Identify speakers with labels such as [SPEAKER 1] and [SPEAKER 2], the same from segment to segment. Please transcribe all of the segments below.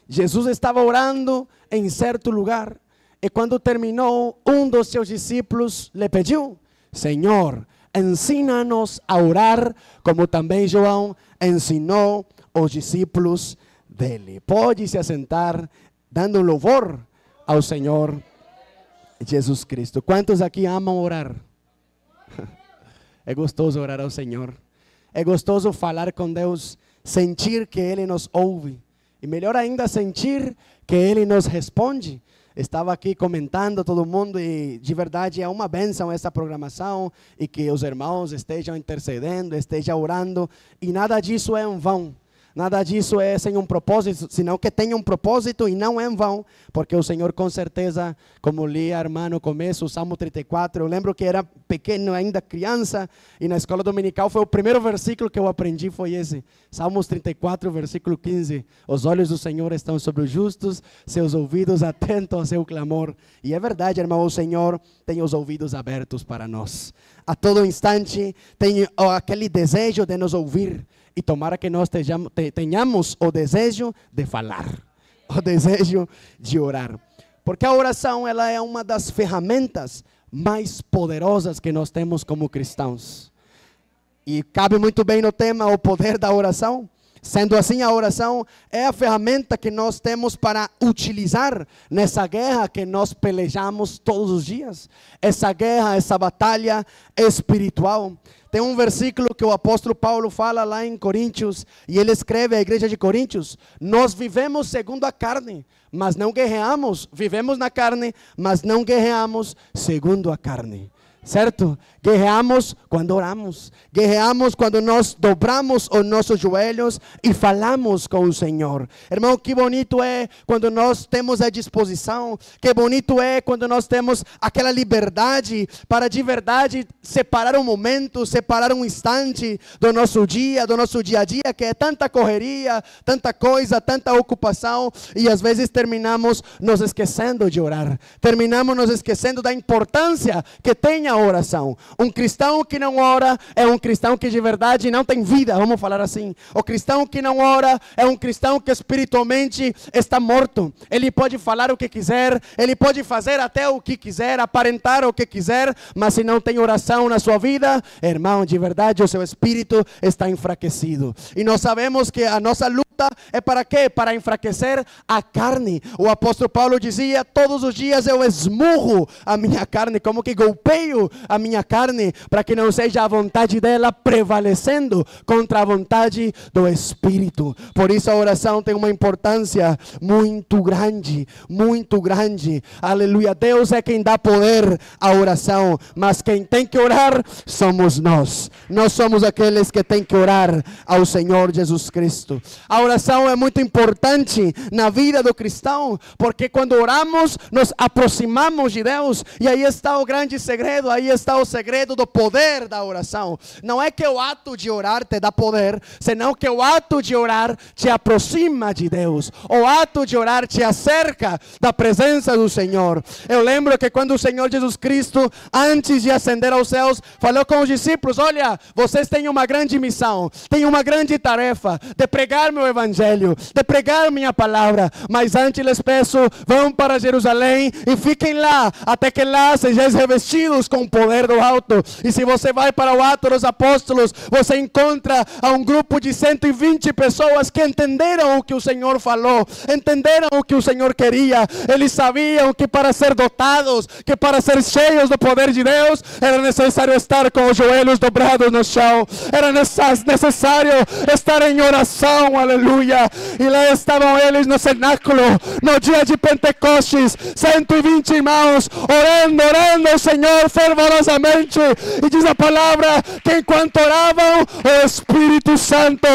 [SPEAKER 1] Jesus estava orando em certo lugar, e quando terminou, dos seus discípulos lhe pediu: Senhor, ensina-nos a orar, como também João ensinou os discípulos dele. Pode se assentar, dando louvor ao Senhor Jesus Cristo. Quantos aqui amam orar? É gostoso orar ao Senhor. É gostoso falar com Deus, sentir que Ele nos ouve. E melhor ainda, sentir que Ele nos responde. Estava aqui comentando todo mundo, e de verdade é uma bênção essa programação, e que os irmãos estejam intercedendo, estejam orando, e nada disso é em vão. Nada disso é sem um propósito, senão que tenha um propósito e não é em vão, porque o Senhor com certeza, como li a irmã no começo, o Salmo 34, eu lembro que era pequeno ainda, criança, e na escola dominical foi o primeiro versículo que eu aprendi, foi esse, Salmos 34, versículo 15, os olhos do Senhor estão sobre os justos, seus ouvidos atentos ao seu clamor. E é verdade, irmão, o Senhor tem os ouvidos abertos para nós, a todo instante tem aquele desejo de nos ouvir. E tomara que nós tenhamos o desejo de falar, o desejo de orar. Porque a oração, ela é uma das ferramentas mais poderosas que nós temos como cristãos. E cabe muito bem no tema, o poder da oração. Sendo assim, a oração é a ferramenta que nós temos para utilizar nessa guerra que nós pelejamos todos os dias. Essa guerra, essa batalha espiritual. Tem um versículo que o apóstolo Paulo fala lá em Coríntios, e ele escreve à igreja de Coríntios: nós vivemos segundo a carne, mas não guerreamos. Vivemos na carne, mas não guerreamos segundo a carne. Certo? Guerreamos quando oramos. Guerreamos quando nós dobramos os nossos joelhos e falamos com o Senhor. Irmão, que bonito é quando nós temos a disposição. Que bonito é quando nós temos aquela liberdade para de verdade separar um momento, separar um instante do nosso dia a dia, que é tanta correria, tanta coisa, tanta ocupação, e às vezes terminamos nos esquecendo de orar. Terminamos nos esquecendo da importância que tem a oração. Um cristão que não ora é um cristão que de verdade não tem vida, vamos falar assim. O cristão que não ora é um cristão que espiritualmente está morto. Ele pode falar o que quiser, ele pode fazer até o que quiser, aparentar o que quiser, mas se não tem oração na sua vida, irmão, de verdade o seu espírito está enfraquecido. E nós sabemos que a nossa luta é para quê? Para enfraquecer a carne. O apóstolo Paulo dizia: todos os dias eu esmurro a minha carne, como que golpeio a minha carne, para que não seja a vontade dela prevalecendo contra a vontade do Espírito. Por isso a oração tem uma importância muito grande, muito grande. Aleluia. Deus é quem dá poder à oração, mas quem tem que orar somos nós. Nós somos aqueles que tem que orar ao Senhor Jesus Cristo. A oração é muito importante na vida do cristão, porque quando oramos nos aproximamos de Deus, e aí está o grande segredo, aí está o segredo do poder da oração. Não é que o ato de orar te dá poder, senão que o ato de orar te aproxima de Deus. O ato de orar te acerca da presença do Senhor. Eu lembro que quando o Senhor Jesus Cristo, antes de ascender aos céus, falou com os discípulos: olha, vocês têm uma grande missão, têm uma grande tarefa de pregar meu evangelho, de pregar minha palavra, mas antes les peço, vão para Jerusalém e fiquem lá, até que lá sejais revestidos com o poder do alto. E se você vai para o Atos dos Apóstolos, você encontra um grupo de 120 pessoas que entenderam o que o Senhor falou, entenderam o que o Senhor queria. Eles sabiam que para ser dotados, que para ser cheios do poder de Deus, era necessário estar com os joelhos dobrados no chão, era necessário estar em oração, aleluia. E lá estavam eles no cenáculo, no dia de Pentecostes, 120 irmãos, orando ao Senhor fervorosamente. E diz a palavra que enquanto oravam, o Espírito Santo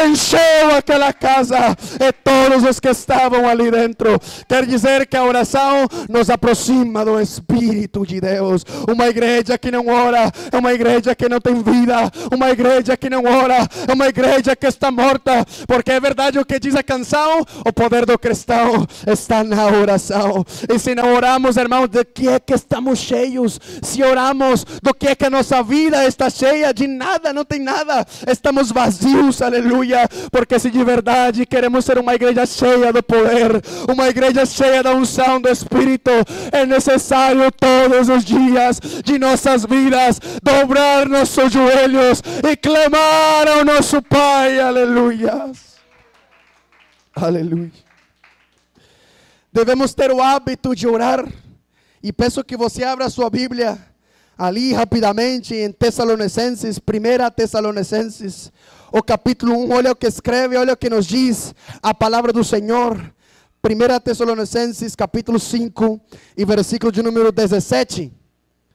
[SPEAKER 1] encheu aquela casa e todos os que estavam ali dentro. Quer dizer que a oração nos aproxima do Espírito de Deus. Uma igreja que não ora é uma igreja que não tem vida. Uma igreja que não ora é uma igreja que está morta. Porque é verdade o que diz a canção: o poder do cristão está na oração. E se não oramos, irmãos, de que é que estamos cheios? Se se oramos do que é que a nossa vida está cheia? De nada, não tem nada. Estamos vazios, aleluia. Porque se de verdade queremos ser uma igreja cheia do poder, uma igreja cheia da unção do Espírito, é necessário todos os dias de nossas vidas dobrar nossos joelhos e clamar ao nosso Pai, aleluia. Aleluia. Devemos ter o hábito de orar. E peço que você abra sua Bíblia ali rapidamente em Tessalonicenses, 1 Tessalonicenses, o capítulo 1. Olha o que escreve, olha o que nos diz a palavra do Senhor. 1 Tessalonicenses, capítulo 5 e versículo de número 17.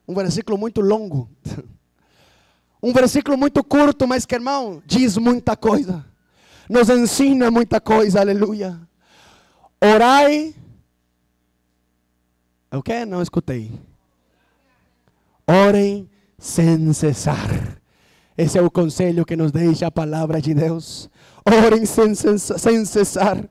[SPEAKER 1] Um versículo muito longo. Um versículo muito curto, mas que, irmão, diz muita coisa. Nos ensina muita coisa, aleluia. Orai. O que? Não escutei. Orem sem cessar. Esse é o conselho que nos deixa a palavra de Deus. Orem sem cessar.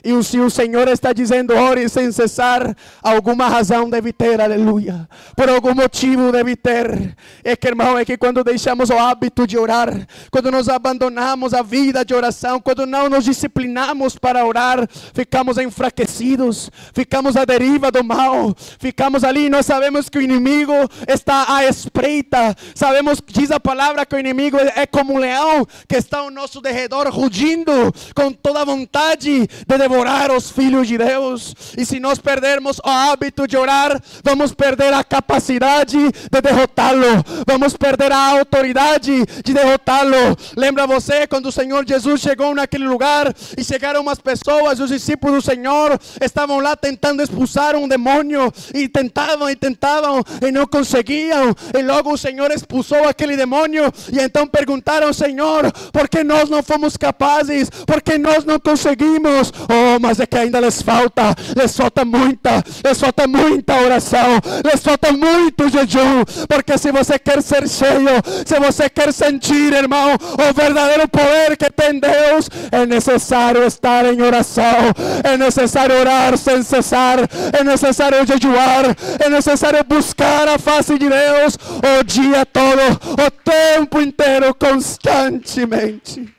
[SPEAKER 1] E se o Senhor está dizendo ore sem cessar, alguma razão deve ter, aleluia. Por algum motivo deve ter. É que, irmão, é que quando deixamos o hábito de orar, quando nos abandonamos a vida de oração, quando não nos disciplinamos para orar, ficamos enfraquecidos, ficamos à deriva do mal, ficamos ali e nós sabemos que o inimigo está à espreita. Sabemos, diz a palavra, que o inimigo é como um leão que está ao nosso derredor, rugindo com toda a vontade de devorar os filhos de Deus. E se nós perdermos o hábito de orar, vamos perder a capacidade de derrotá-lo, vamos perder a autoridade de derrotá-lo. Lembra você quando o Senhor Jesus chegou naquele lugar e chegaram umas pessoas, os discípulos do Senhor estavam lá tentando expulsar um demônio e tentavam e não conseguiam, e logo o Senhor expulsou aquele demônio e então perguntaram: Senhor, por que nós não fomos capazes? Por que nós não conseguimos? Mas é que ainda lhes falta muita oração, lhes falta muito jejum. Porque se você quer ser cheio, se você quer sentir, irmão, o verdadeiro poder que tem Deus, é necessário estar em oração, é necessário orar sem cessar, é necessário jejuar, é necessário buscar a face de Deus o dia todo, o tempo inteiro, constantemente.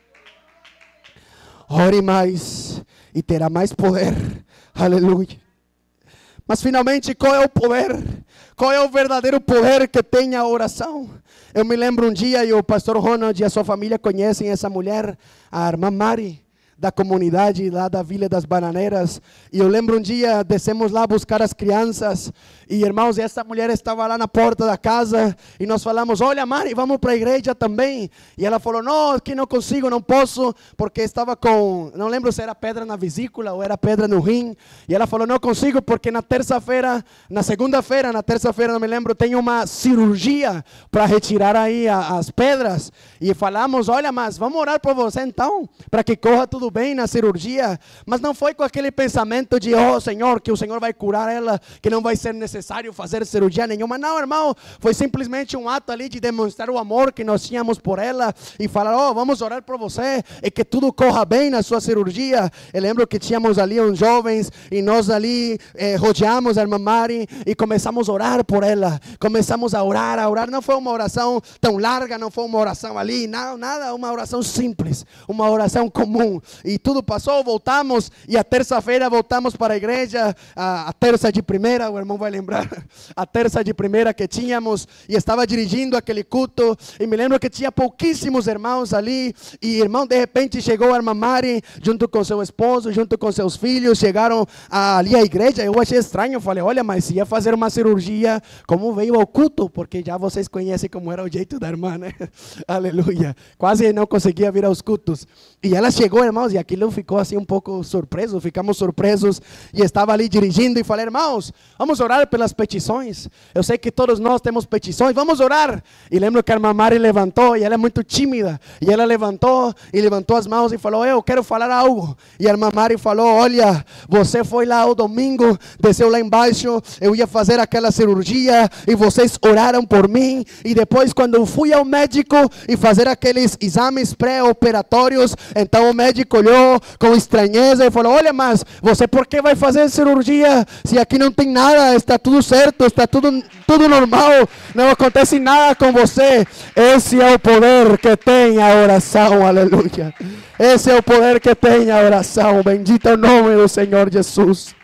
[SPEAKER 1] Ore mais e terá mais poder, aleluia. Mas finalmente, qual é o poder? Qual é o verdadeiro poder que tem a oração? Eu me lembro um dia, e o pastor Ronald e a sua família conhecem essa mulher, a irmã Mari, da comunidade lá da Vila das Bananeiras. E eu lembro um dia, descemos lá buscar as crianças, e irmãos, essa mulher estava lá na porta da casa, e nós falamos: olha Mari, vamos para a igreja também. E ela falou: não, aqui não consigo, não posso, porque estava com, não lembro se era pedra na vesícula ou era pedra no rim. E ela falou: não consigo porque na terça-feira, na segunda-feira, na terça-feira, não me lembro, tem uma cirurgia para retirar aí as pedras. E falamos: olha, mas vamos orar por você então, para que corra tudo bem na cirurgia. Mas não foi com aquele pensamento de: oh Senhor, que o Senhor vai curar ela, que não vai ser necessário fazer cirurgia nenhuma. Não, irmão, foi simplesmente um ato ali de demonstrar o amor que nós tínhamos por ela e falar: oh, vamos orar por você e que tudo corra bem na sua cirurgia. Eu lembro que tínhamos ali uns jovens e nós ali rodeamos a irmã Mari e começamos a orar por ela. Começamos a orar. Não foi uma oração tão larga, não foi uma oração ali, não, nada, uma oração simples, uma oração comum. E tudo passou, voltamos, e a terça-feira voltamos para a igreja, a terça de primeira, o irmão vai lembrar, a terça de primeira que tínhamos, e estava dirigindo aquele culto, e me lembro que tinha pouquíssimos irmãos ali, e irmão, de repente chegou a irmã Mari, junto com seu esposo, junto com seus filhos, chegaram ali à igreja. Eu achei estranho, falei: olha, mas se ia fazer uma cirurgia, como veio ao culto? Porque já vocês conhecem como era o jeito da irmã, né? Aleluia, quase não conseguia vir aos cultos, e ela chegou, irmãos, e aquilo ficou assim um pouco surpreso, ficamos surpresos, e estava ali dirigindo, e falei: irmãos, vamos orar pelas petições. Eu sei que todos nós temos petições, vamos orar. E lembro que a irmã Mari levantou, e ela é muito tímida, e ela levantou as mãos e falou: eu quero falar algo. E a irmã Mari falou: olha, você foi lá o domingo, desceu lá embaixo, eu ia fazer aquela cirurgia, e vocês oraram por mim, e depois quando eu fui ao médico e fazer aqueles exames pré-operatórios, então o médico olhou com estranheza e falou: olha, mas você por que vai fazer cirurgia se aqui não tem nada, está tudo certo, está tudo normal, não acontece nada com você. Esse é o poder que tem a oração, aleluia. Esse é o poder que tem a oração, bendito é o nome do Senhor Jesus.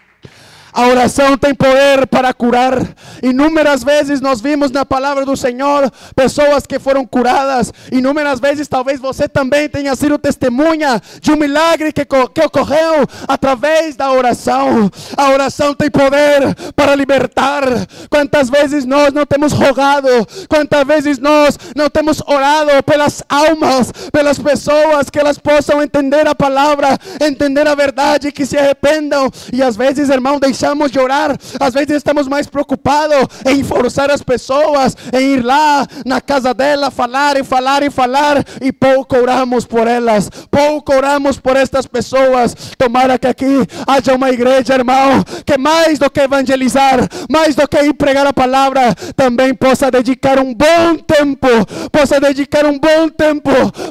[SPEAKER 1] A oração tem poder para curar. Inúmeras vezes nós vimos na palavra do Senhor pessoas que foram curadas. Inúmeras vezes talvez você também tenha sido testemunha de um milagre que ocorreu através da oração. A oração tem poder para libertar. Quantas vezes nós não temos rogado, quantas vezes nós não temos orado pelas almas, pelas pessoas, que elas possam entender a palavra, entender a verdade, que se arrependam. E às vezes, irmão, deixamos de orar. Às vezes estamos mais preocupados em forçar as pessoas, em ir lá na casa dela, falar e falar e falar, e pouco oramos por elas, pouco oramos por estas pessoas. Tomara que aqui haja uma igreja, irmão, que mais do que evangelizar, mais do que ir pregar a palavra, também possa dedicar um bom tempo,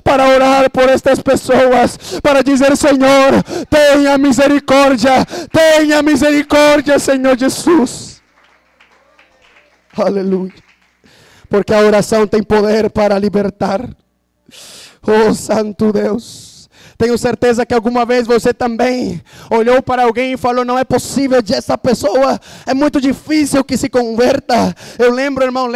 [SPEAKER 1] para orar por estas pessoas, para dizer: Senhor, tenha misericórdia, Senhor Jesus. Aleluia. Porque a oração tem poder para libertar. Oh, Santo Deus. Tenho certeza que alguma vez você também olhou para alguém e falou: não é possível, essa pessoa é muito difícil que se converta. Eu lembro, irmão,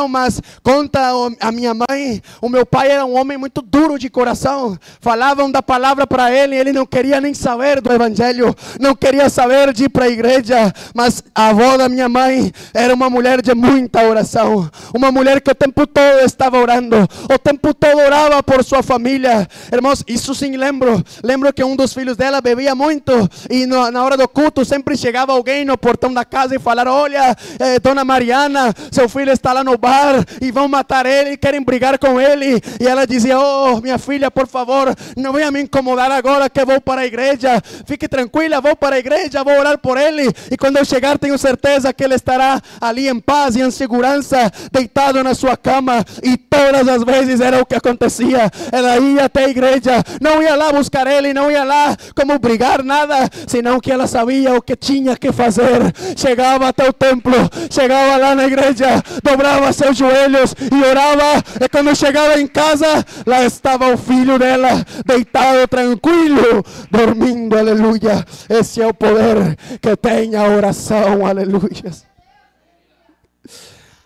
[SPEAKER 1] mas conta a minha mãe, o meu pai era um homem muito duro de coração. Falavam da palavra para ele, ele não queria nem saber do evangelho, não queria saber de ir para a igreja. Mas a avó da minha mãe era uma mulher de muita oração, uma mulher que o tempo todo estava orando, o tempo todo orava por sua família. Irmãos, isso sim, lembro que um dos filhos dela bebia muito, e na hora do culto sempre chegava alguém no portão da casa e falar: olha, dona Mariana, seu filho está lá no bar e vão matar ele, querem brigar com ele. E ela dizia: oh, minha filha, por favor, não venha me incomodar agora que vou para a igreja, fique tranquila, vou para a igreja, vou orar por ele, e quando eu chegar tenho certeza que ele estará ali em paz e em segurança, deitado na sua cama. E todas as vezes era o que acontecia. Ela ia até a igreja, não ia lá buscar ele, não ia lá como brigar, nada, senão que ela sabia o que tinha que fazer. Chegava até o templo, chegava lá na igreja, dobrava seus joelhos e orava. E quando chegava em casa, lá estava o filho dela, deitado, tranquilo, dormindo, aleluia. Esse é o poder que tem a oração, aleluia.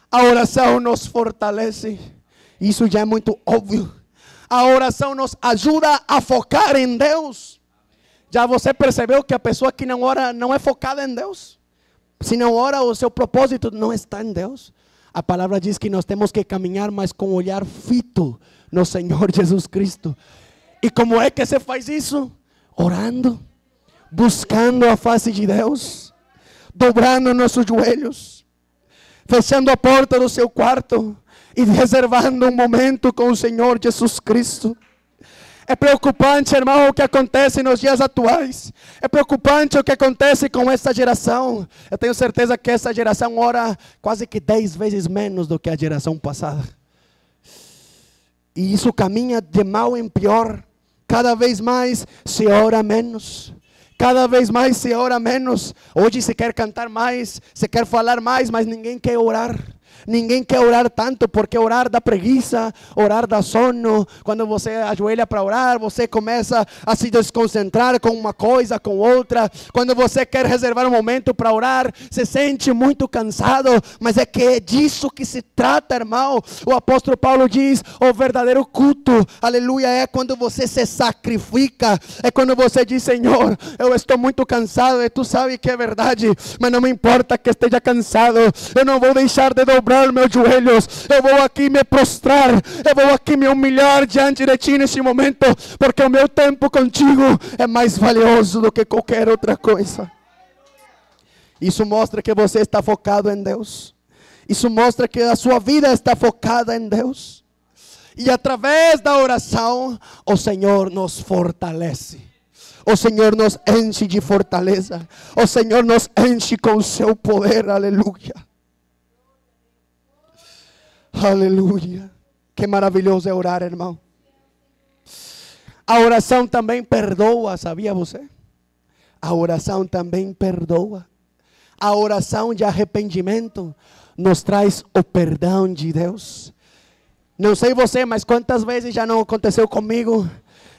[SPEAKER 1] A oração nos fortalece, isso já é muito óbvio. A oração nos ajuda a focar em Deus. Já você percebeu que a pessoa que não ora não é focada em Deus? Se não ora, o seu propósito não está em Deus. A palavra diz que nós temos que caminhar, mas com o olhar fito no Senhor Jesus Cristo. E como é que se faz isso? Orando, buscando a face de Deus, dobrando nossos joelhos, fechando a porta do seu quarto e reservando um momento com o Senhor Jesus Cristo. É preocupante, irmão, o que acontece nos dias atuais. É preocupante o que acontece com essa geração. Eu tenho certeza que essa geração ora quase que 10 vezes menos do que a geração passada. E isso caminha de mal em pior. Cada vez mais se ora menos. Cada vez mais se ora menos. Hoje se quer cantar mais, se quer falar mais, mas ninguém quer orar. Ninguém quer orar tanto, porque orar dá preguiça, orar dá sono. Quando você ajoelha para orar, você começa a se desconcentrar com uma coisa, com outra. Quando você quer reservar um momento para orar, se sente muito cansado. Mas é que é disso que se trata, irmão. O apóstolo Paulo diz: o verdadeiro culto, aleluia, é quando você se sacrifica. É quando você diz: Senhor, eu estou muito cansado, e tu sabes que é verdade, mas não me importa que esteja cansado. Eu não vou deixar de dobrar meus joelhos, eu vou aqui me prostrar, eu vou aqui me humilhar diante de ti nesse momento, porque o meu tempo contigo é mais valioso do que qualquer outra coisa. Isso mostra que você está focado em Deus. Isso mostra que a sua vida está focada em Deus. E através da oração, o Senhor nos fortalece. O Senhor nos enche de fortaleza. O Senhor nos enche com o seu poder, aleluia. Aleluia. Que maravilhoso é orar, irmão. A oração também perdoa, sabia você? A oração também perdoa. A oração de arrependimento nos traz o perdão de Deus. Não sei você, mas quantas vezes já não aconteceu comigo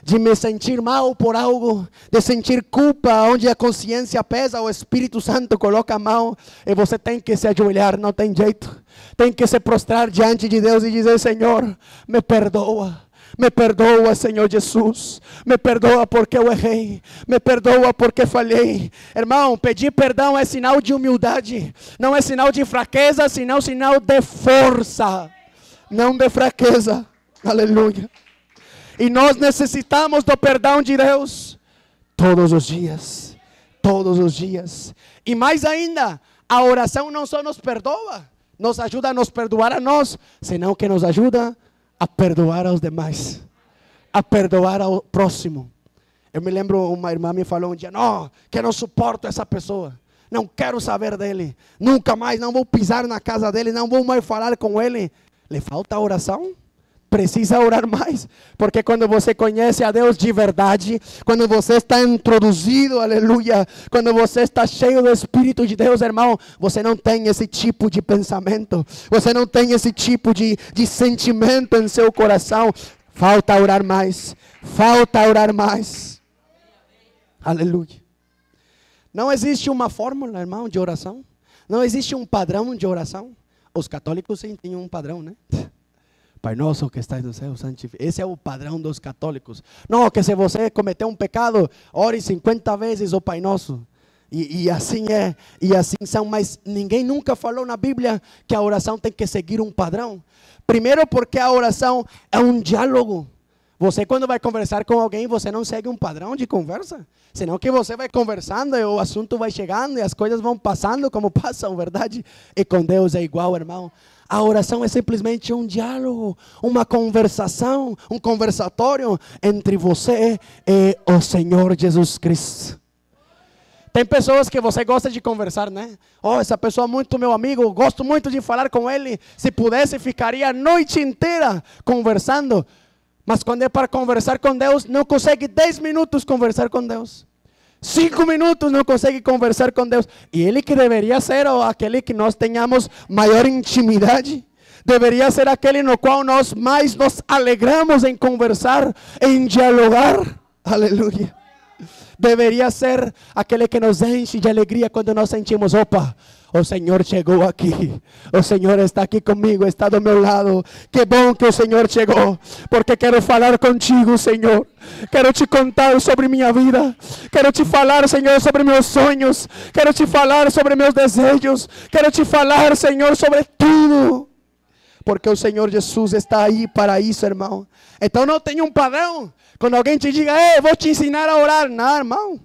[SPEAKER 1] de me sentir mal por algo, de sentir culpa, onde a consciência pesa, o Espírito Santo coloca a mão e você tem que se ajoelhar, não tem jeito. Tem que se prostrar diante de Deus e dizer: Senhor, me perdoa. Me perdoa, Senhor Jesus. Me perdoa porque eu errei. Me perdoa porque falhei. Irmão, pedir perdão é sinal de humildade. Não é sinal de fraqueza, senão sinal de força. Não de fraqueza. Aleluia. E nós necessitamos do perdão de Deus todos os dias. Todos os dias. E mais ainda, a oração não só nos perdoa, nos ajuda a nos perdoar a nós, senão que nos ajuda a perdoar aos demais, a perdoar ao próximo. Eu me lembro, uma irmã me falou um dia: não, que não suporto essa pessoa, não quero saber dele, nunca mais, não vou pisar na casa dele, não vou mais falar com ele. Le falta oração? Precisa orar mais, porque quando você conhece a Deus de verdade, quando você está introduzido, aleluia, quando você está cheio do Espírito de Deus, irmão, você não tem esse tipo de pensamento, você não tem esse tipo de sentimento em seu coração. Falta orar mais, falta orar mais, aleluia. Não existe uma fórmula, irmão, de oração, não existe um padrão de oração. Os católicos sim têm um padrão, né? Pai nosso que estás no céu, santificado. Esse é o padrão dos católicos. Não, que se você cometeu um pecado, ore 50 vezes o Pai Nosso. E assim é, e assim são. Mas ninguém nunca falou na Bíblia que a oração tem que seguir um padrão. Primeiro porque a oração é um diálogo. Você quando vai conversar com alguém, você não segue um padrão de conversa. Senão que você vai conversando e o assunto vai chegando e as coisas vão passando como passam, verdade? E com Deus é igual, irmão. A oração é simplesmente um diálogo, uma conversação, um conversatório entre você e o Senhor Jesus Cristo. Tem pessoas que você gosta de conversar, né? Oh, essa pessoa é muito meu amigo, gosto muito de falar com ele. Se pudesse, ficaria a noite inteira conversando. Mas quando é para conversar com Deus, não consegue 10 minutos conversar com Deus. 5 minutos não consegue conversar com Deus. E Ele que deveria ser aquele que nós tenhamos maior intimidade. Deveria ser aquele no qual nós mais nos alegramos em conversar, em dialogar. Aleluia. Deveria ser aquele que nos enche de alegria quando nós sentimos: opa, o Senhor chegou aqui, o Senhor está aqui comigo, está do meu lado. Que bom que o Senhor chegou, porque quero falar contigo, Senhor. Quero te contar sobre minha vida, quero te falar, Senhor, sobre meus sonhos, quero te falar sobre meus desejos, quero te falar, Senhor, sobre tudo, porque o Senhor Jesus está aí para isso, irmão. Então não tem um padrão. Quando alguém te diga: vou te ensinar a orar. Não, irmão,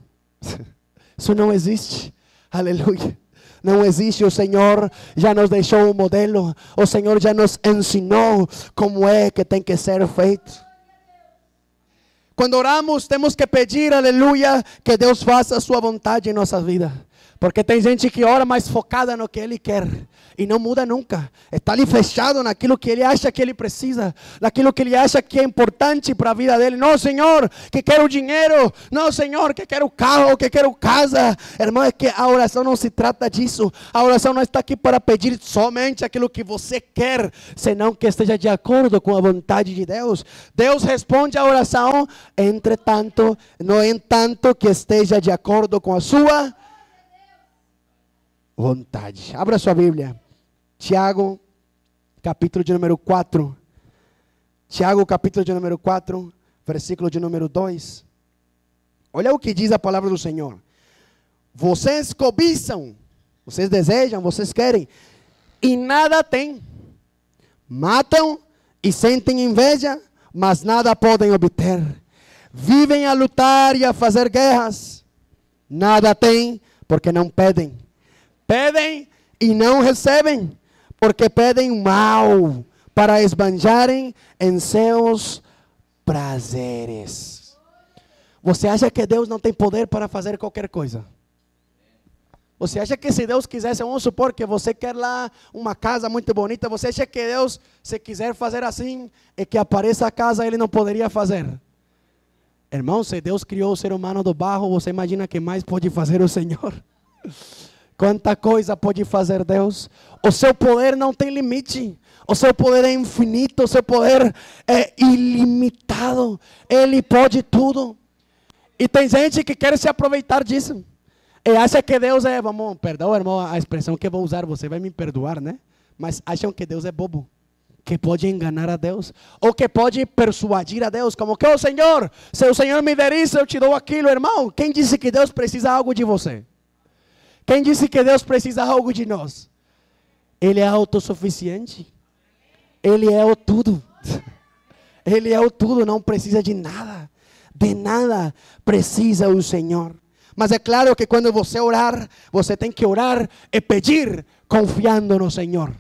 [SPEAKER 1] isso não existe. Aleluia. Não existe. O Senhor já nos deixou um modelo. O Senhor já nos ensinou como é que tem que ser feito. Quando oramos, temos que pedir, aleluia, que Deus faça a sua vontade em nossas vidas. Porque tem gente que ora mais focada no que ele quer e não muda nunca. Está ali fechado naquilo que ele acha que ele precisa, naquilo que ele acha que é importante para a vida dele. Não, Senhor, que quero dinheiro. Não, Senhor, que quero carro, que quero casa. Irmão, é que a oração não se trata disso. A oração não está aqui para pedir somente aquilo que você quer, senão que esteja de acordo com a vontade de Deus. Deus responde à oração, entretanto, no entanto que esteja de acordo com a sua vontade. Abra sua Bíblia. Tiago, capítulo de número 4. Tiago, capítulo de número 4, versículo de número 2. Olha o que diz a palavra do Senhor. Vocês cobiçam, vocês desejam, vocês querem, e nada têm. Matam e sentem inveja, mas nada podem obter. Vivem a lutar e a fazer guerras. Nada têm, porque não pedem. Pedem e não recebem, porque pedem mal, para esbanjarem em seus prazeres. Você acha que Deus não tem poder para fazer qualquer coisa? Você acha que se Deus quisesse, vamos supor que você quer lá uma casa muito bonita, você acha que Deus, se quiser fazer assim, e que apareça a casa, Ele não poderia fazer? Irmão, se Deus criou o ser humano do barro, você imagina que mais pode fazer o Senhor? Quanta coisa pode fazer Deus. O seu poder não tem limite. O seu poder é infinito. O seu poder é ilimitado. Ele pode tudo. E tem gente que quer se aproveitar disso. E acha que Deus é, perdão, irmão, a expressão que vou usar, você vai me perdoar, né? Mas acham que Deus é bobo, que pode enganar a Deus, ou que pode persuadir a Deus, como que, oh Senhor, se o Senhor me der isso, eu te dou aquilo. Irmão, quem disse que Deus precisa algo de você? Quem disse que Deus precisa algo de nós? Ele é autossuficiente. Ele é o tudo. Ele é o tudo, não precisa de nada. De nada precisa o Senhor. Mas é claro que quando você orar, você tem que orar e pedir confiando no Senhor.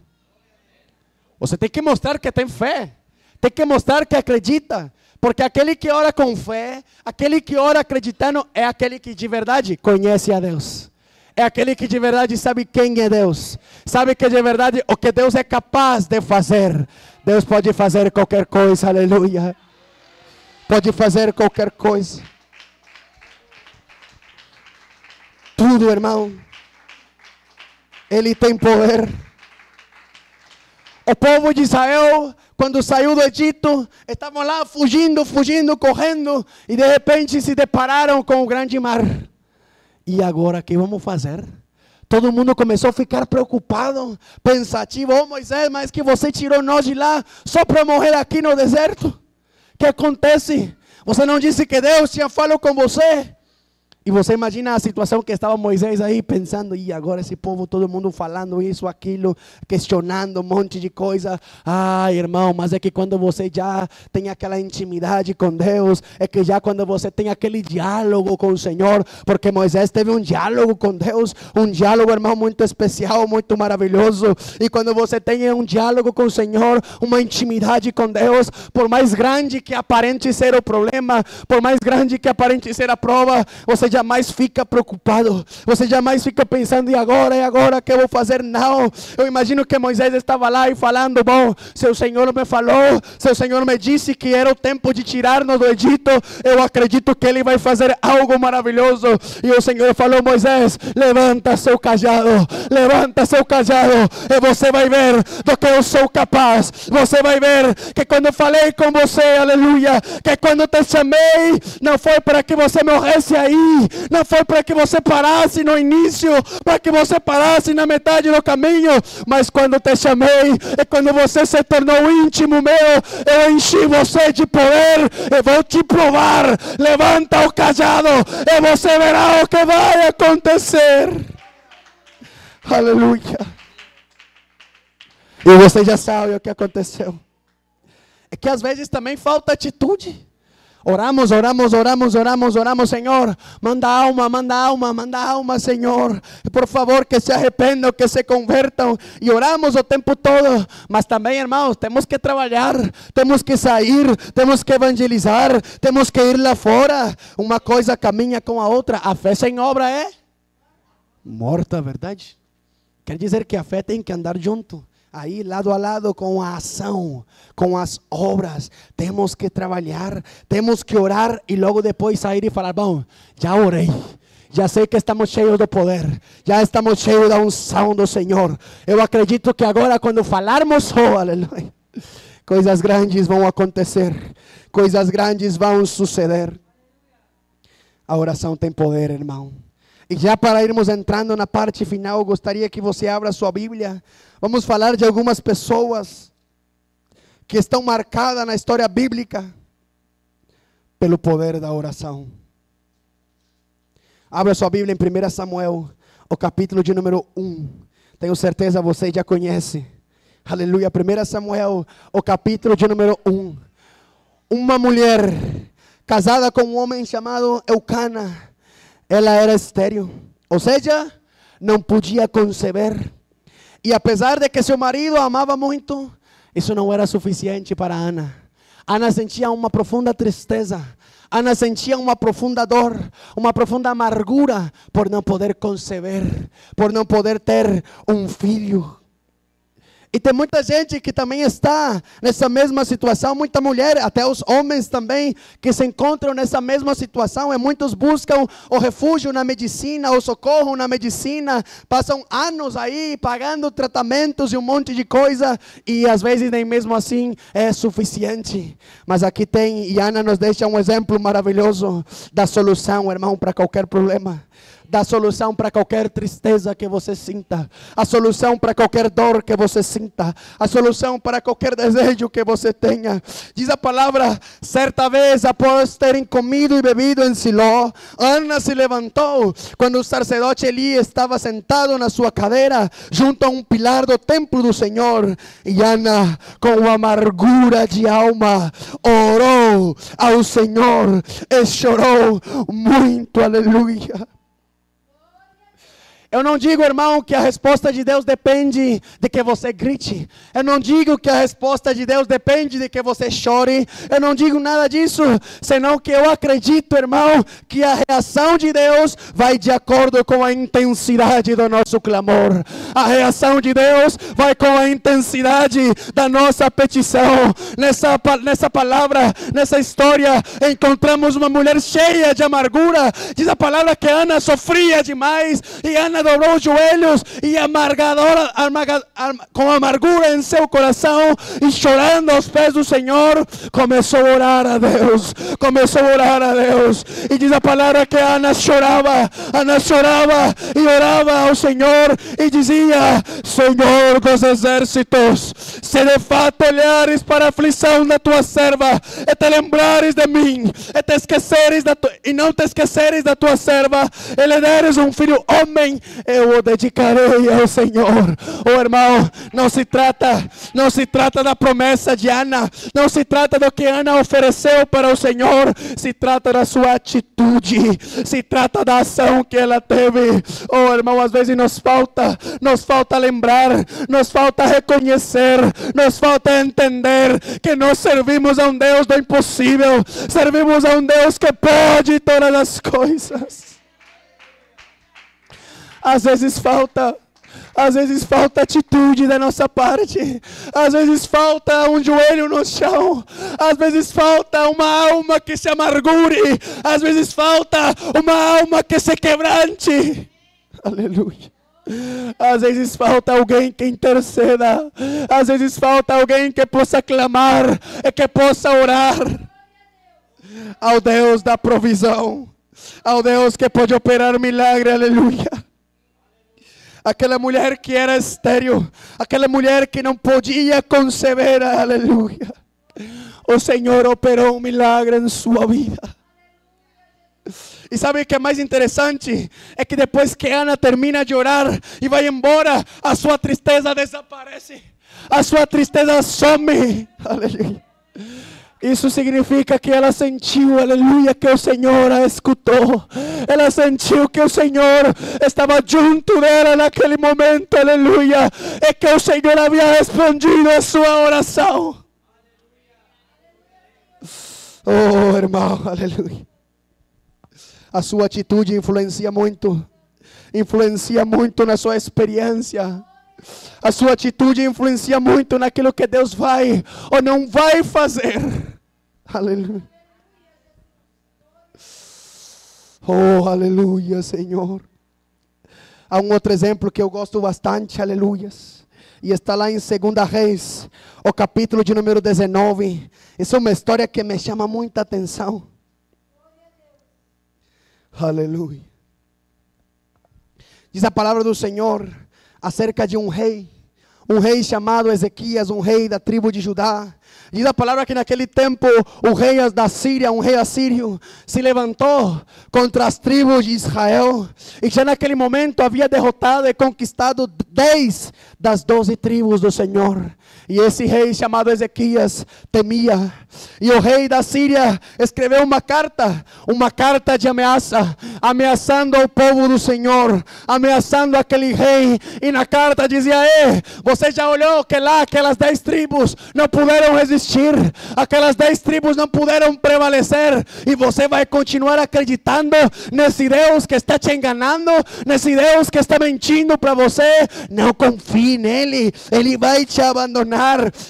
[SPEAKER 1] Você tem que mostrar que tem fé. Tem que mostrar que acredita. Porque aquele que ora com fé, aquele que ora acreditando, é aquele que de verdade conhece a Deus. É aquele que de verdade sabe quem é Deus. Sabe que de verdade o que Deus é capaz de fazer. Deus pode fazer qualquer coisa, aleluia. Pode fazer qualquer coisa. Tudo, irmão. Ele tem poder. O povo de Israel, quando saiu do Egito, estavam lá fugindo, correndo, e de repente se depararam com o grande mar. E agora, o que vamos fazer? Todo mundo começou a ficar preocupado, pensativo. Oh Moisés, mas que você tirou nós de lá só para morrer aqui no deserto? O que acontece? Você não disse que Deus tinha falado com você? E você imagina a situação que estava Moisés aí pensando, e agora esse povo, todo mundo falando isso, aquilo, questionando um monte de coisa. Ai, irmão, mas é que quando você já tem aquela intimidade com Deus, é que já quando você tem aquele diálogo com o Senhor, porque Moisés teve um diálogo com Deus, um diálogo, irmão, muito especial, muito maravilhoso. E quando você tem um diálogo com o Senhor, uma intimidade com Deus, por mais grande que aparente ser o problema, por mais grande que aparente ser a prova, você jamais fica preocupado, você jamais fica pensando, e agora, que eu vou fazer? Não, eu imagino que Moisés estava lá e falando, bom, se o Senhor me falou, se o Senhor me disse que era o tempo de tirar-nos do Egito, eu acredito que Ele vai fazer algo maravilhoso. E o Senhor falou, Moisés, levanta seu cajado, e você vai ver do que eu sou capaz. Você vai ver que quando eu falei com você, aleluia, que quando te chamei, não foi para que você morresse aí, não foi para que você parasse no início, para que você parasse na metade do caminho, mas quando te chamei, e quando você se tornou íntimo meu, eu enchi você de poder, e vou te provar. Levanta o cajado, e você verá o que vai acontecer. Aleluia. E você já sabe o que aconteceu. É que às vezes também falta atitude. Oramos, Senhor, manda alma, Senhor, por favor, que se arrependam, que se convertam, e oramos o tempo todo, mas também, irmãos, temos que trabalhar, temos que sair, temos que evangelizar, temos que ir lá fora. Uma coisa caminha com a outra. A fé sem obra é morta, verdade? Quer dizer que a fé tem que andar junto, aí lado a lado com a ação, com as obras. Temos que trabalhar, temos que orar, e logo depois sair e falar, bom, já orei, já sei que estamos cheios do poder, já estamos cheios da unção do Senhor. Eu acredito que agora quando falarmos, oh, aleluia, coisas grandes vão acontecer, coisas grandes vão suceder. A oração tem poder, irmão. E já para irmos entrando na parte final, gostaria que você abra sua Bíblia. Vamos falar de algumas pessoas que estão marcadas na história bíblica pelo poder da oração. Abra sua Bíblia em 1 Samuel, o capítulo de número 1. Tenho certeza você já conhece. Aleluia. 1 Samuel, o capítulo de número 1. Uma mulher casada com um homem chamado Eucana. Ela era estéril, ou seja, não podia conceber. E apesar de que seu marido a amava muito, isso não era suficiente para Ana. Ana sentia uma profunda tristeza. Ana sentia uma profunda dor, uma profunda amargura por não poder conceber, por não poder ter um filho. E tem muita gente que também está nessa mesma situação, muita mulher, até os homens também, que se encontram nessa mesma situação, e muitos buscam o refúgio na medicina, o socorro na medicina, passam anos aí pagando tratamentos e um monte de coisa, e às vezes nem mesmo assim é suficiente. Mas aqui tem, e Ana nos deixa um exemplo maravilhoso da solução, irmão, para qualquer problema. Da solução para qualquer tristeza que você sinta, a solução para qualquer dor que você sinta, a solução para qualquer desejo que você tenha. Diz a palavra, certa vez após terem comido e bebido em Siló, Ana se levantou quando o sacerdote Eli estava sentado na sua cadeira junto a um pilar do templo do Senhor, e Ana, com amargura de alma, orou ao Senhor e chorou muito. Aleluia. Eu não digo, irmão, que a resposta de Deus depende de que você grite. Eu não digo que a resposta de Deus depende de que você chore. Eu não digo nada disso, senão que eu acredito, irmão, que a reação de Deus vai de acordo com a intensidade do nosso clamor. A reação de Deus vai com a intensidade da nossa petição. Nessa palavra, nessa história, encontramos uma mulher cheia de amargura. Diz a palavra que Ana sofria demais, e Ana dobrou os joelhos e com amargura em seu coração e chorando aos pés do Senhor, começou a orar a Deus. Começou a orar a Deus. E diz a palavra que Ana chorava e orava ao Senhor e dizia: Senhor dos exércitos, se de fato olhares para a aflição da tua serva e te lembrares de mim e não te esqueceres da tua serva e lhe deres um filho homem, eu o dedicarei ao Senhor. Oh, irmão, não se trata da promessa de Ana, não se trata do que Ana ofereceu para o Senhor, se trata da sua atitude, se trata da ação que ela teve. Oh, irmão, às vezes nos falta lembrar, nos falta reconhecer, nos falta entender que nós servimos a um Deus do impossível, servimos a um Deus que pode todas as coisas. Às vezes falta atitude da nossa parte. Às vezes falta um joelho no chão. Às vezes falta uma alma que se amargure. Às vezes falta uma alma que se quebrante. Aleluia. Às vezes falta alguém que interceda. Às vezes falta alguém que possa clamar e que possa orar ao Deus da provisão, ao Deus que pode operar milagre. Aleluia. Aquela mulher que era estéril, aquela mulher que não podia conceber, aleluia, o Senhor operou um milagre em sua vida. E sabe o que é mais interessante? É que depois que Ana termina de orar e vai embora, a sua tristeza desaparece, a sua tristeza some, aleluia. Isso significa que ela sentiu, aleluia, que o Senhor a escutou. Ela sentiu que o Senhor estava junto dela naquele momento, aleluia. E que o Senhor havia respondido a sua oração. Oh, irmão, aleluia. A sua atitude influencia muito na sua experiência. A sua atitude influencia muito naquilo que Deus vai ou não vai fazer. Aleluia. Oh, aleluia, Senhor. Há um outro exemplo que eu gosto bastante, aleluia. E está lá em 2 Reis, o capítulo de número 19. Essa é uma história que me chama muita atenção. Aleluia. Diz a palavra do Senhor acerca de um rei chamado Ezequias, um rei da tribo de Judá. Diz a palavra que naquele tempo o rei da Síria, um rei assírio, se levantou contra as tribos de Israel, e já naquele momento havia derrotado e conquistado 10 das 12 tribos do Senhor. E esse rei chamado Ezequias temia. E o rei da Síria escreveu uma carta de ameaça, ameaçando ao povo do Senhor, ameaçando aquele rei. E na carta dizia: você já olhou que lá aquelas 10 tribos não puderam resistir, aquelas 10 tribos não puderam prevalecer, e você vai continuar acreditando nesse Deus que está te enganando, nesse Deus que está mentindo para você? Não confie nele, ele vai te abandonar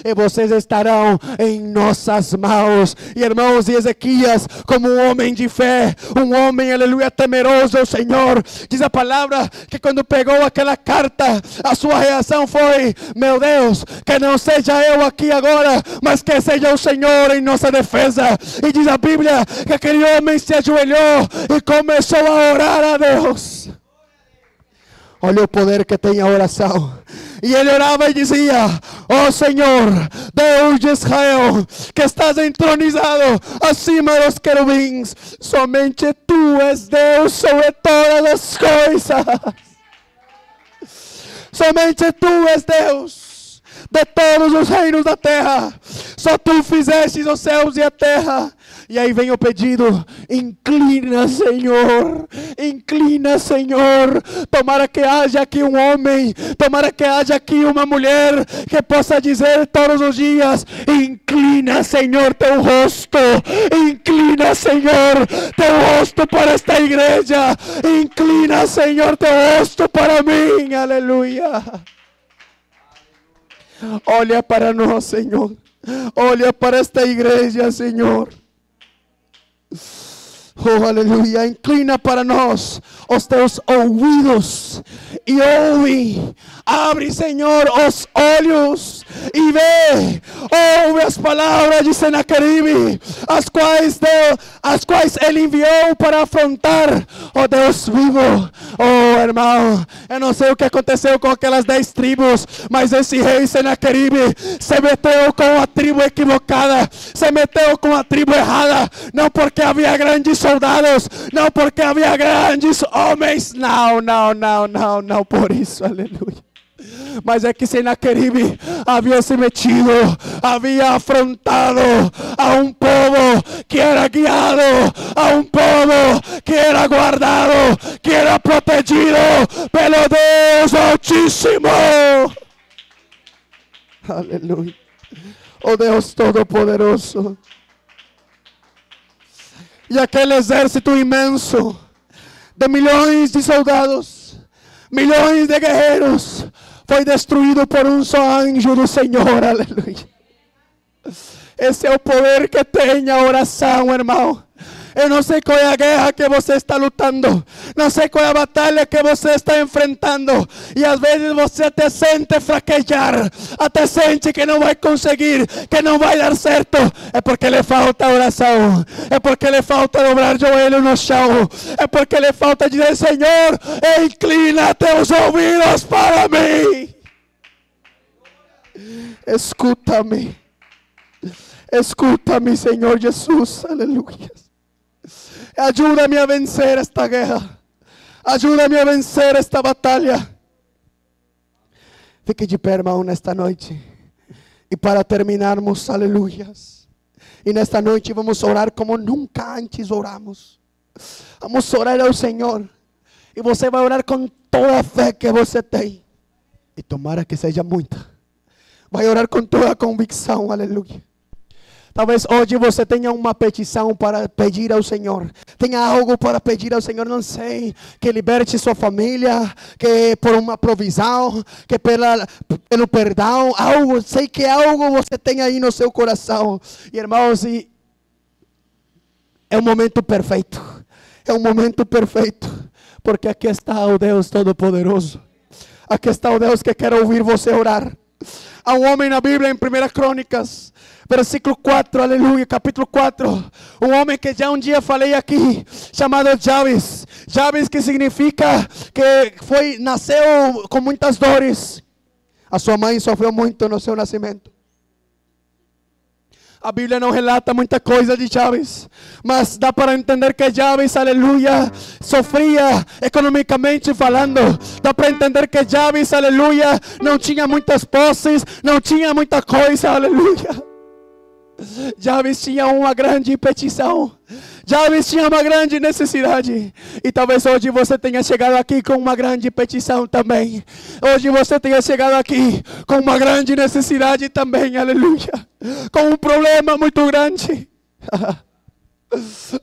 [SPEAKER 1] e vocês estarão em nossas mãos. E irmãos, e Ezequias, como um homem de fé, um homem, aleluia, temeroso ao Senhor, diz a palavra que quando pegou aquela carta, a sua reação foi: meu Deus, que não seja eu aqui agora, mas que seja o Senhor em nossa defesa. E diz a Bíblia que aquele homem se ajoelhou e começou a orar a Deus. Olha o poder que tem a oração. E ele orava e dizia: ó Senhor, Deus de Israel, que estás entronizado acima dos querubins, somente tu és Deus sobre todas as coisas. Somente tu és Deus de todos os reinos da terra. Só tu fizestes os céus e a terra. E aí vem o pedido: inclina, Senhor, inclina, Senhor. Tomara que haja aqui um homem, tomara que haja aqui uma mulher que possa dizer todos os dias: inclina, Senhor, teu rosto, inclina, Senhor, teu rosto para esta igreja, inclina, Senhor, teu rosto para mim. Aleluia. Olha para nós, Senhor, olha para esta igreja, Senhor. Oh, aleluia. Inclina para nós os teus ouvidos e ouve. Abre, Senhor, os olhos e vê. Ouve as palavras de Senaqueribe, as quais ele enviou para afrontar o Deus vivo. Oh, irmão, eu não sei o que aconteceu com aquelas 10 tribos, mas esse rei Senaqueribe se meteu com a tribo equivocada, se meteu com a tribo errada, não porque havia grandes soldados, não porque havia grandes homens, não por isso, aleluia. Mas é que Senaqueribe havia se metido, havia afrontado a um povo que era guiado, a um povo que era guardado, que era protegido pelo Deus Altíssimo. Aleluia. Oh Deus Todo-Poderoso. E aquele exército imenso de milhões de soldados, milhões de guerreiros, foi destruído por um só anjo do Senhor. Aleluia. Esse é o poder que tem a oração, irmão. Eu não sei qual é a guerra que você está lutando, não sei qual é a batalha que você está enfrentando, e às vezes você até sente fraquejar, até sente que não vai conseguir, que não vai dar certo. É porque lhe falta oração, é porque lhe falta dobrar joelho no chão, é porque lhe falta dizer: Senhor, inclina teus ouvidos para mim. Escuta-me, escuta-me, Senhor Jesus. Aleluia. Ajuda-me a vencer esta guerra. Ajuda-me a vencer esta batalha. Fique de pé, irmão, nesta noite. E para terminarmos, aleluias. E nesta noite vamos orar como nunca antes oramos. Vamos orar ao Senhor. E você vai orar com toda a fé que você tem. E tomara que seja muita. Vai orar com toda a convicção, aleluia. Talvez hoje você tenha uma petição para pedir ao Senhor. Tenha algo para pedir ao Senhor, não sei. Que liberte sua família, que por uma provisão, que pelo perdão. Algo, sei que algo você tem aí no seu coração. E irmãos, é um momento perfeito. É um momento perfeito. Porque aqui está o Deus Todo-Poderoso. Aqui está o Deus que quer ouvir você orar. Há um homem na Bíblia, em 1 Crônicas, versículo 4, aleluia, capítulo 4. Um homem que já um dia falei aqui, chamado Jabes. Jabes, que significa que nasceu com muitas dores. A sua mãe sofreu muito no seu nascimento. A Bíblia não relata muita coisa de Jabes, mas dá para entender que Jabes, aleluia, sofria economicamente falando. Dá para entender que Jabes, aleluia, não tinha muitas posses, não tinha muita coisa, aleluia. Jabes tinha uma grande petição. Jabes tinha uma grande necessidade. E talvez hoje você tenha chegado aqui com uma grande petição também. Hoje você tenha chegado aqui com uma grande necessidade também, aleluia. Com um problema muito grande.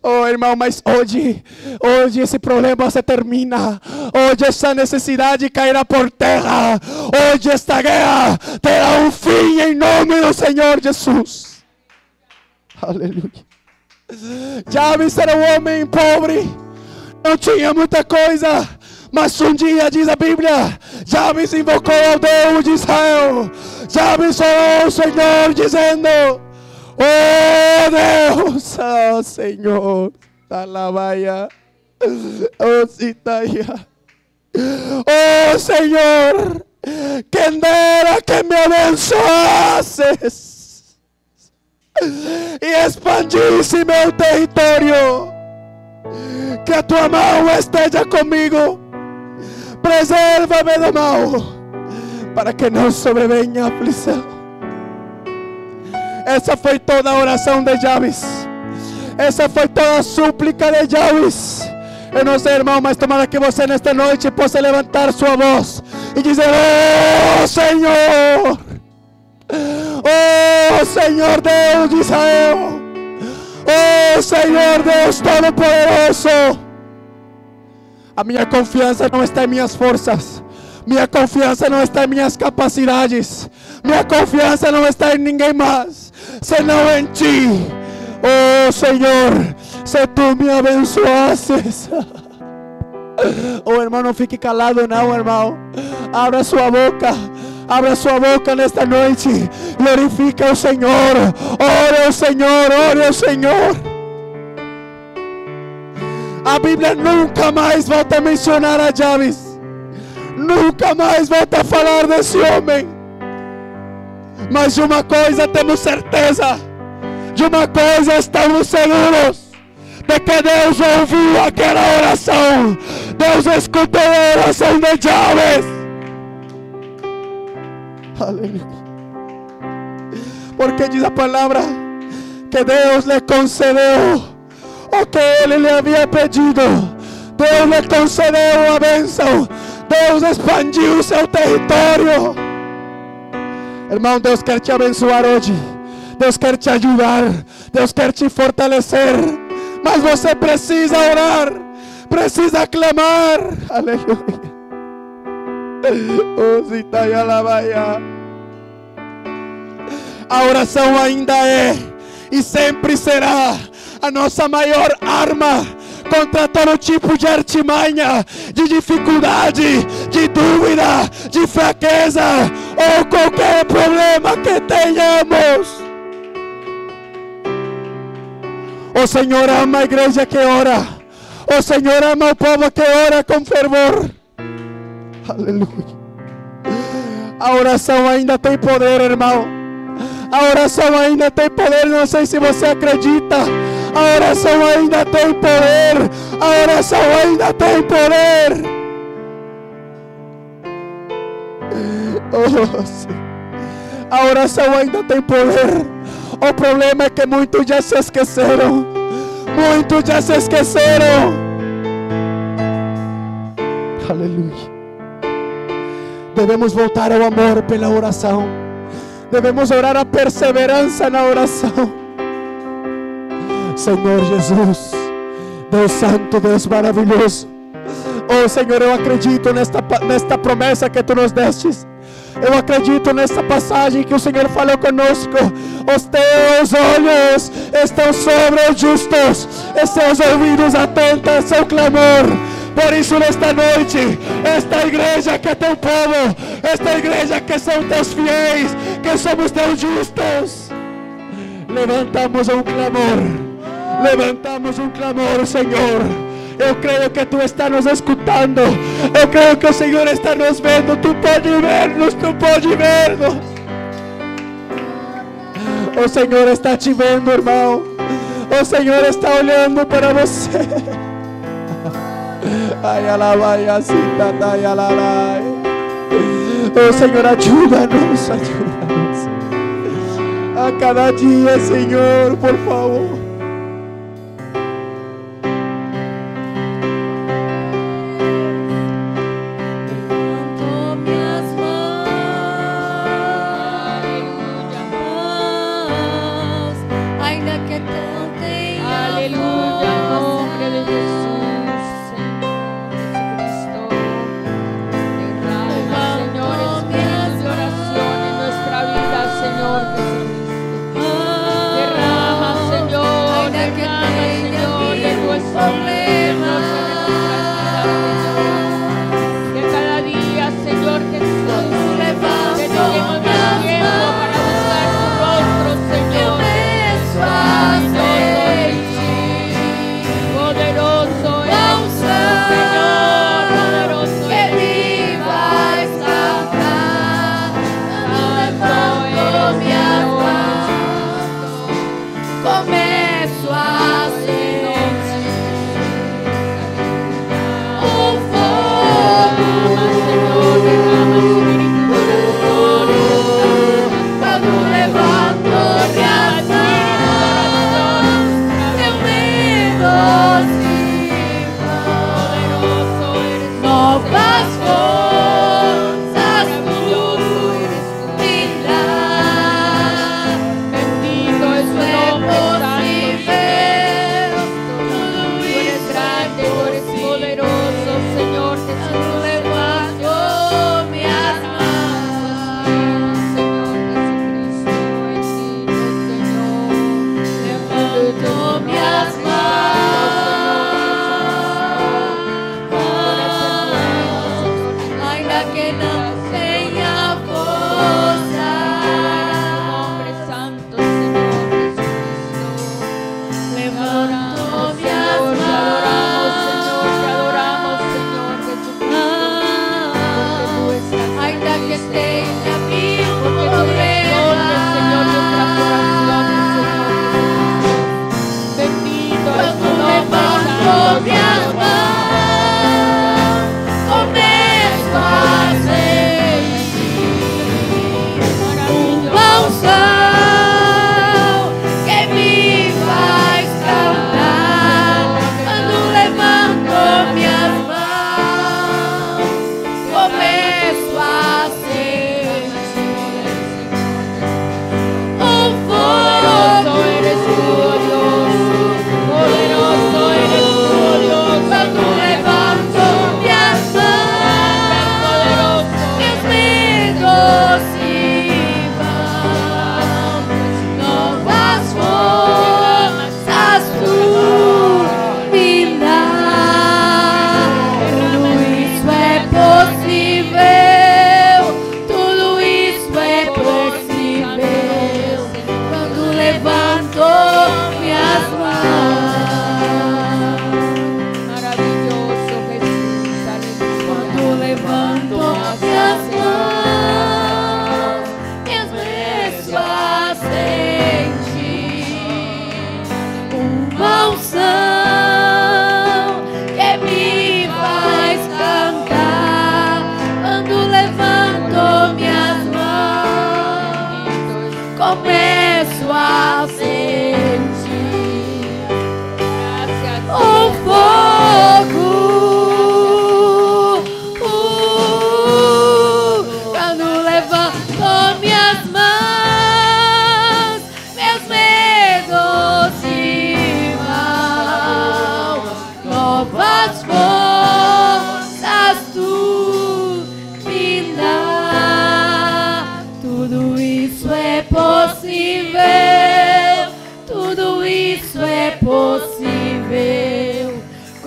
[SPEAKER 1] Oh, irmão, mas hoje esse problema se termina. Hoje essa necessidade cairá por terra. Hoje esta guerra terá um fim em nome do Senhor Jesus. Aleluia. Jabes era um homem pobre, não tinha muita coisa, mas um dia, diz a Bíblia, Jabes invocou ao Deus de Israel. Jabes orou ao Senhor dizendo: oh Deus, oh Senhor, alabaia, oh Citaia, oh Senhor, quem dera que me abençoasses e expandisse meu território, que a tua mão esteja comigo, preserva-me do mal, para que não sobrevenha a aflição. Essa foi toda a oração de Jabes, essa foi toda a súplica de Jabes. Eu não sei, irmão, mas tomara que você nesta noite possa levantar sua voz e dizer: oh Senhor, oh Senhor Deus de Israel, oh Senhor Deus Todo-Poderoso, a minha confiança não está em minhas forças, minha confiança não está em minhas capacidades, minha confiança não está em ninguém mais, senão em Ti. Oh Senhor, se Tu me abençoasses. Oh irmão, não fique calado não, irmão, abra sua boca. Abra sua boca nesta noite, glorifica o Senhor, ore ao Senhor, ore ao Senhor. A Bíblia nunca mais volta a mencionar a Jabes, nunca mais volta a falar desse homem. Mas de uma coisa temos certeza, de uma coisa estamos seguros, de que Deus ouviu aquela oração, Deus escutou a oração de Jabes. Aleluia. Porque diz a palavra que Deus lhe concedeu o que ele lhe havia pedido. Deus lhe concedeu a bênção. Deus expandiu o seu território. Irmão, Deus quer te abençoar hoje. Deus quer te ajudar. Deus quer te fortalecer. Mas você precisa orar, precisa clamar. Aleluia. A oração ainda é e sempre será a nossa maior arma contra todo tipo de artimanha, de dificuldade, de dúvida, de fraqueza ou qualquer problema que tenhamos. O Senhor ama a igreja que ora. O Senhor ama o povo que ora com fervor. Aleluia. A oração ainda tem poder, irmão. A oração ainda tem poder. Não sei se você acredita. A oração ainda tem poder. A oração ainda tem poder. Oh, sim. A oração ainda tem poder. O problema é que muitos já se esqueceram. Muitos já se esqueceram. Aleluia. Devemos voltar ao amor pela oração. Devemos orar a perseverança na oração. Senhor Jesus, Deus Santo, Deus maravilhoso. Oh Senhor, eu acredito nesta promessa que Tu nos destes. Eu acredito nessa passagem que o Senhor falou conosco. Os teus olhos estão sobre os justos, e seus ouvidos atentos ao seu clamor. Por isso nesta noite, esta igreja que é teu povo, esta igreja que são teus fiéis, que somos teus justos, levantamos um clamor. Levantamos um clamor, Senhor. Eu creio que Tu estás nos escutando. Eu creio que o Senhor está nos vendo. Tu pode ver-nos, Tu pode ver-nos. O Senhor está te vendo, irmão. O Senhor está olhando para você. Ai, alabai, assim, ai, alalai. Oh, Senhor, ajuda-nos, ajuda-nos. A cada dia, Senhor, por favor.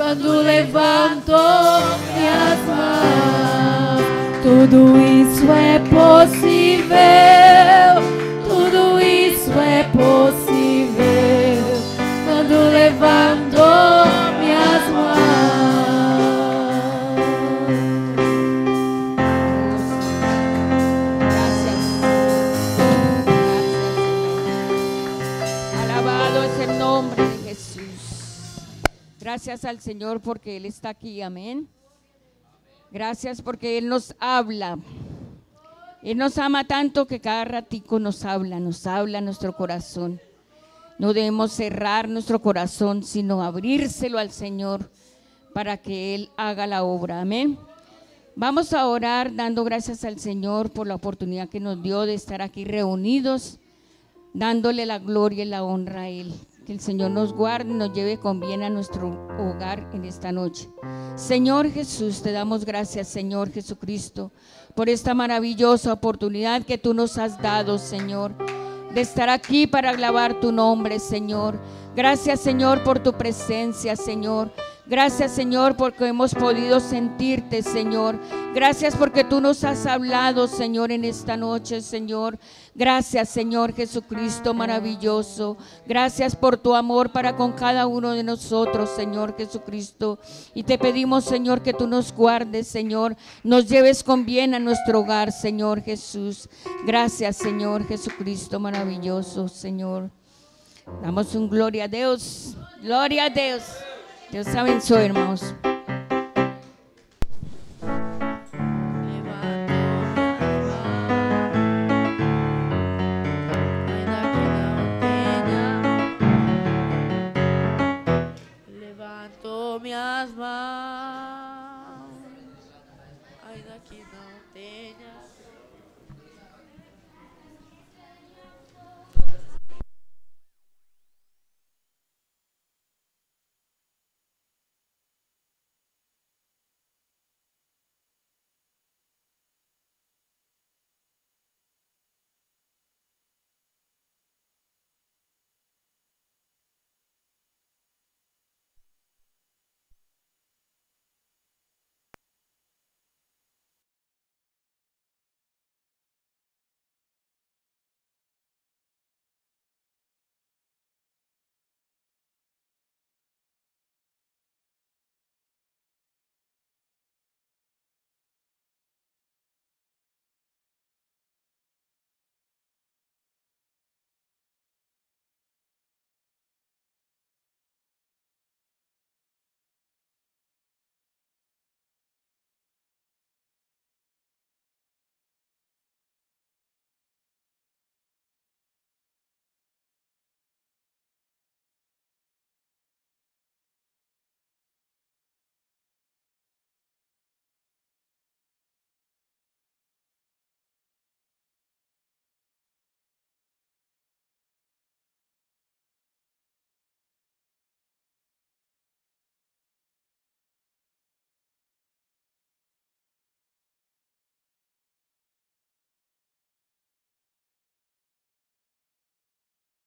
[SPEAKER 2] quando levanto minhas mãos. Tudo isso é possível, tudo isso é possível quando levanto minhas mãos.
[SPEAKER 3] gracias al Señor porque Él está aquí, amén. Gracias porque Él nos habla. Él nos ama tanto que cada ratico nos habla nuestro corazón. No debemos cerrar nuestro corazón, sino abrírselo al Señor para que Él haga la obra, amén. Vamos a orar dando gracias al Señor por la oportunidad que nos dio de estar aquí reunidos, dándole la gloria y la honra a Él. Que el Señor nos guarde y nos lleve con bien a nuestro hogar en esta noche. Señor Jesús, te damos gracias, Señor Jesucristo, por esta maravillosa oportunidad que tú nos has dado, Señor, de estar aquí para alabar tu nombre, Señor. Gracias, Señor, por tu presencia, Señor. Gracias, Señor, porque hemos podido sentirte, Señor. Gracias porque tú nos has hablado, Señor, en esta noche, Señor. Gracias, Señor Jesucristo maravilloso. Gracias por tu amor para con cada uno de nosotros, Señor Jesucristo. Y te pedimos, Señor, que tú nos guardes, Señor. Nos lleves con bien a nuestro hogar, Señor Jesús. Gracias, Señor Jesucristo maravilloso, Señor. Damos un gloria a Dios. Gloria a Dios. Dios abençoe, hermanos.
[SPEAKER 2] Levanto minhas mãos, ainda que não tenha